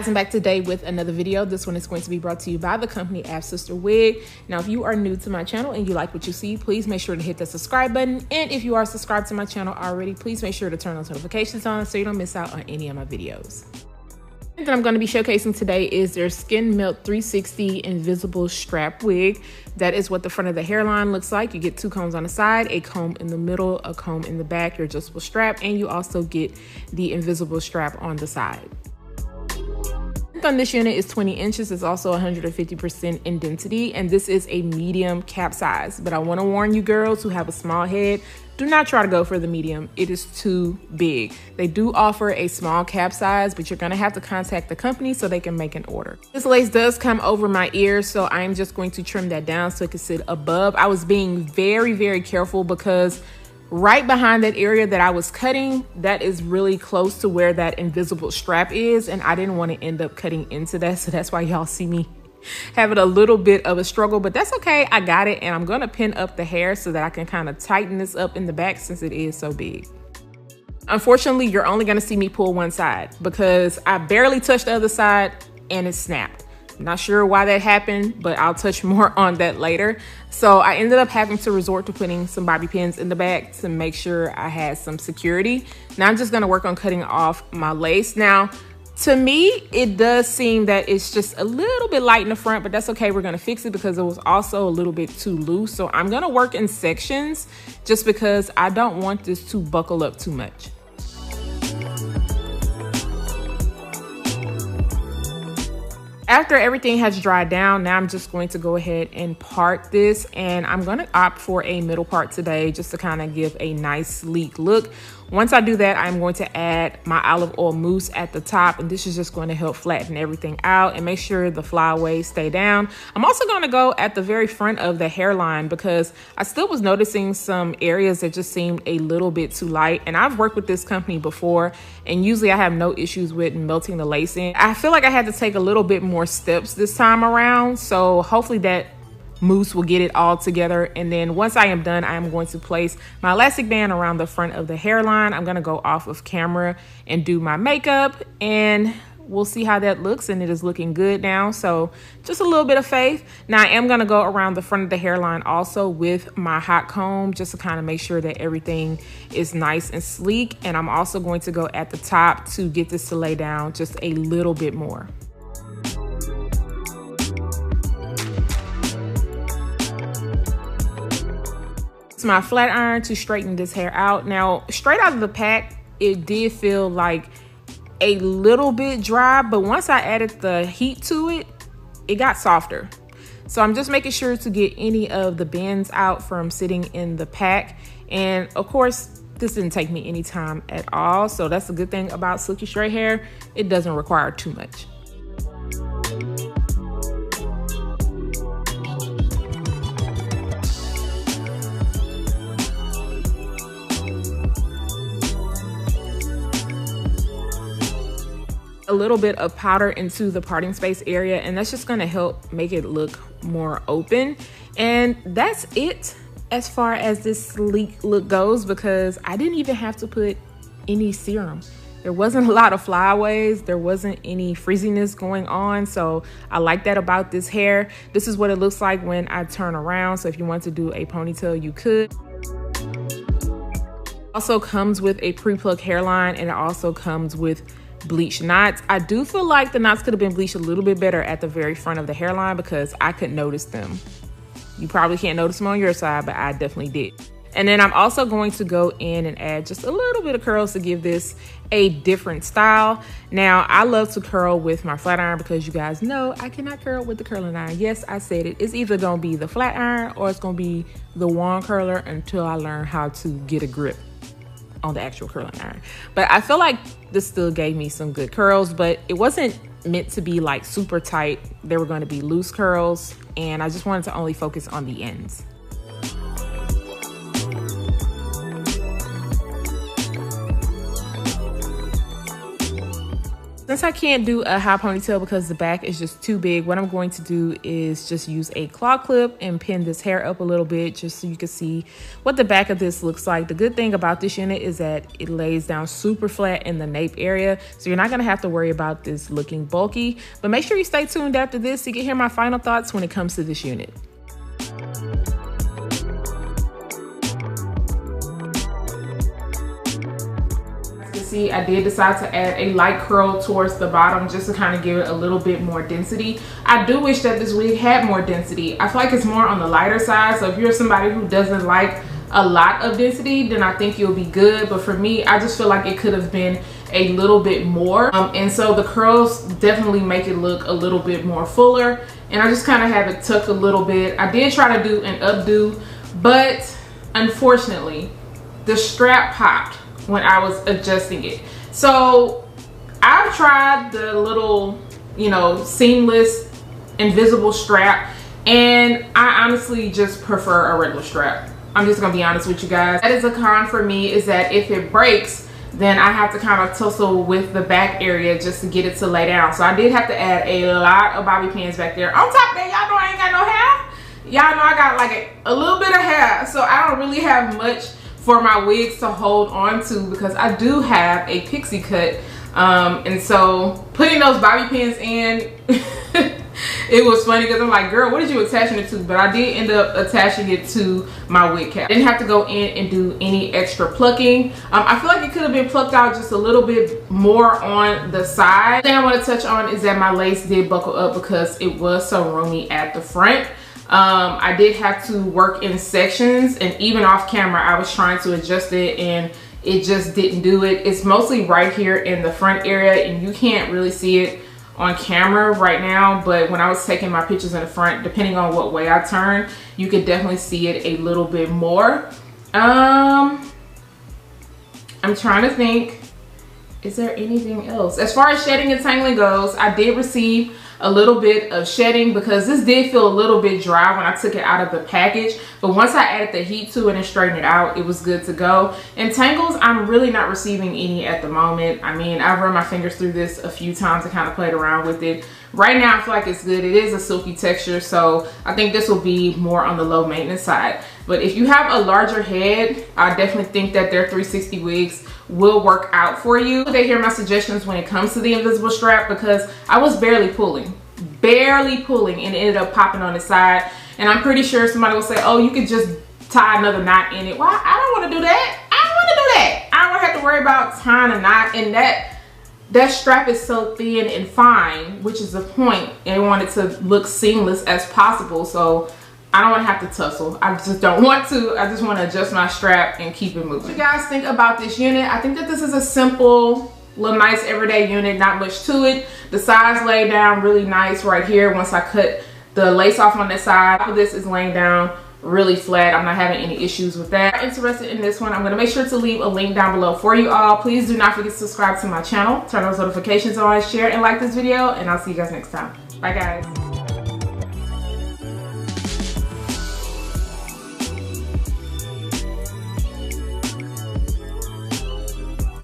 I'm back today with another video. This one is going to be brought to you by the company Sister Wig. Now, if you are new to my channel and you like what you see, please make sure to hit the subscribe button. And if you are subscribed to my channel already, please make sure to turn those notifications on so you don't miss out on any of my videos. That I'm going to be showcasing today is their Skin Melt 360 Invisible Strap Wig. That is what the front of the hairline looks like. You get two combs on the side, a comb in the middle, a comb in the back, your adjustable strap, and you also get the invisible strap on the side. On this unit is 20 inches. It's also 150% in density, and this is a medium cap size. But I want to warn you girls who have a small head, do not try to go for the medium. It is too big. They do offer a small cap size, but you're going to have to contact the company so they can make an order. This lace does come over my ear, so I'm just going to trim that down so it can sit above. I was being very, very careful because right behind that area that I was cutting, that is really close to where that invisible strap is, and I didn't want to end up cutting into that, so that's why y'all see me having a little bit of a struggle, but that's okay. I got it, and I'm going to pin up the hair so that I can kind of tighten this up in the back since it is so big. Unfortunately, you're only going to see me pull one side because I barely touched the other side and it snapped. Not sure why that happened, but I'll touch more on that later. So I ended up having to resort to putting some bobby pins in the back to make sure I had some security. Now I'm just gonna work on cutting off my lace. Now, to me, it does seem that it's just a little bit light in the front, but that's okay. We're gonna fix it because it was also a little bit too loose. So I'm gonna work in sections just because I don't want this to buckle up too much. After everything has dried down, now I'm just going to go ahead and part this, and I'm going to opt for a middle part today just to kind of give a nice sleek look. Once I do that, I'm going to add my olive oil mousse at the top, and this is just going to help flatten everything out and make sure the flyaways stay down. I'm also going to go at the very front of the hairline because I still was noticing some areas that just seemed a little bit too light, and I've worked with this company before, and usually I have no issues with melting the lace in. I feel like I had to take a little bit more steps this time around, so hopefully that mousse will get it all together. And then once I am done, I am going to place my elastic band around the front of the hairline. I'm going to go off of camera and do my makeup, and we'll see how that looks, and it is looking good now. So just a little bit of faith. Now I am going to go around the front of the hairline also with my hot comb just to kind of make sure that everything is nice and sleek. And I'm also going to go at the top to get this to lay down just a little bit more. It's my flat iron to straighten this hair out. Now, straight out of the pack, it did feel like a little bit dry, but once I added the heat to it, it got softer. So I'm just making sure to get any of the bends out from sitting in the pack. And of course, this didn't take me any time at all. So that's the good thing about silky straight hair. It doesn't require too much. A little bit of powder into the parting space area, and that's just going to help make it look more open. And that's it as far as this sleek look goes, because I didn't even have to put any serum. There wasn't a lot of flyaways, there wasn't any frizziness going on, so I like that about this hair. This is what it looks like when I turn around, so if you want to do a ponytail, you could. Also comes with a pre-plucked hairline, and it also comes with bleach knots. I do feel like the knots could have been bleached a little bit better at the very front of the hairline because I could notice them. You probably can't notice them on your side, but I definitely did. And then I'm also going to go in and add just a little bit of curls to give this a different style. Now, I love to curl with my flat iron because you guys know I cannot curl with the curling iron. Yes, I said it. It's either going to be the flat iron or it's going to be the wand curler until I learn how to get a grip on the actual curling iron. But I feel like this still gave me some good curls, but it wasn't meant to be like super tight. They were going to be loose curls, and I just wanted to only focus on the ends. Since I can't do a high ponytail because the back is just too big, what I'm going to do is just use a claw clip and pin this hair up a little bit just so you can see what the back of this looks like. The good thing about this unit is that it lays down super flat in the nape area, so you're not going to have to worry about this looking bulky. But make sure you stay tuned after this so you can hear my final thoughts when it comes to this unit. See, I did decide to add a light curl towards the bottom just to kind of give it a little bit more density. I do wish that this wig had more density. I feel like it's more on the lighter side, so if you're somebody who doesn't like a lot of density, then I think you'll be good. But for me, I just feel like it could have been a little bit more, and so the curls definitely make it look a little bit more fuller, and I just kind of have it tucked a little bit. I did try to do an updo, but unfortunately the strap popped when I was adjusting it. So I've tried the little, you know, seamless invisible strap, and I honestly just prefer a regular strap. I'm just gonna be honest with you guys. That is a con for me, is that if it breaks, then I have to kind of tussle with the back area just to get it to lay down. So I did have to add a lot of bobby pins back there. On top of that, y'all know I ain't got no hair. Y'all know I got like a little bit of hair, so I don't really have much for my wigs to hold on to because I do have a pixie cut, and so putting those bobby pins in it was funny because I'm like, girl, what did you attaching it to? But I did end up attaching it to my wig cap. I didn't have to go in and do any extra plucking. I feel like it could have been plucked out just a little bit more on the side. The thing I want to touch on is that my lace did buckle up because it was so roomy at the front. I did have to work in sections, and even off camera I was trying to adjust it and it just didn't do it. It's mostly right here in the front area, and you can't really see it on camera right now, but when I was taking my pictures in the front, depending on what way I turn, you could definitely see it a little bit more. I'm trying to think, is there anything else? As far as shedding and tangling goes, I did receive a little bit of shedding because this did feel a little bit dry when I took it out of the package, but once I added the heat to it and straightened it out, it was good to go. And tangles, I'm really not receiving any at the moment. I mean, I've run my fingers through this a few times and kind of played around with it. Right now I feel like it's good. It is a silky texture, so I think this will be more on the low maintenance side. But if you have a larger head, I definitely think that their 360 wigs will work out for you. They hear my suggestions when it comes to the invisible strap because I was barely pulling, and it ended up popping on the side. And I'm pretty sure somebody will say, oh, you could just tie another knot in it. Well, I don't want to do that. I don't want to do that. I don't want to have to worry about tying a knot, and that strap is so thin and fine, which is the point. And I want it to look seamless as possible, so I don't want to have to tussle. I just don't want to. I just want to adjust my strap and keep it moving. What do you guys think about this unit? I think that this is a simple, little nice everyday unit, not much to it. The sides lay down really nice right here once I cut the lace off on the side. This is laying down really flat. I'm not having any issues with that. If you're interested in this one, I'm going to make sure to leave a link down below for you all. Please do not forget to subscribe to my channel, turn those notifications on, share and like this video, and I'll see you guys next time. Bye guys.